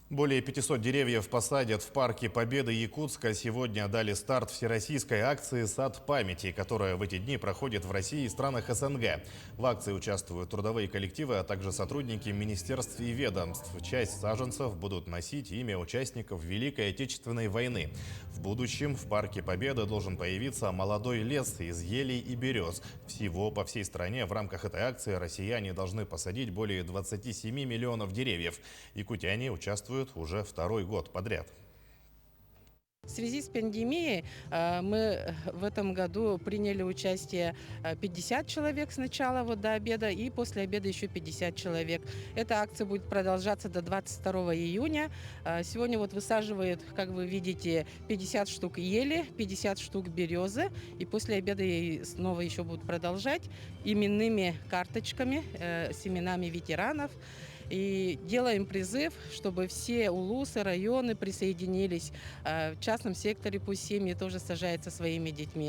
Более 500 деревьев посадят в парке Победы Якутска. Сегодня дали старт всероссийской акции «Сад памяти», которая в эти дни проходит в России и странах СНГ. В акции участвуют трудовые коллективы, а также сотрудники министерств и ведомств. Часть саженцев будут носить имя участников Великой Отечественной войны. В будущем в парке Победы должен появиться молодой лес из елей и берез. Всего по всей стране в рамках этой акции россияне должны посадить более 27 миллионов деревьев. Якутяне участвуют уже второй год подряд. В связи с пандемией мы в этом году приняли участие 50 человек сначала до обеда и после обеда еще 50 человек. Эта акция будет продолжаться до 22 июня. Сегодня высаживают, как вы видите, 50 штук ели, 50 штук березы. И после обеда снова еще будут продолжать именными карточками, с именами ветеранов. И делаем призыв, чтобы все улусы, районы присоединились. В частном секторе пусть семьи тоже сажают со своими детьми.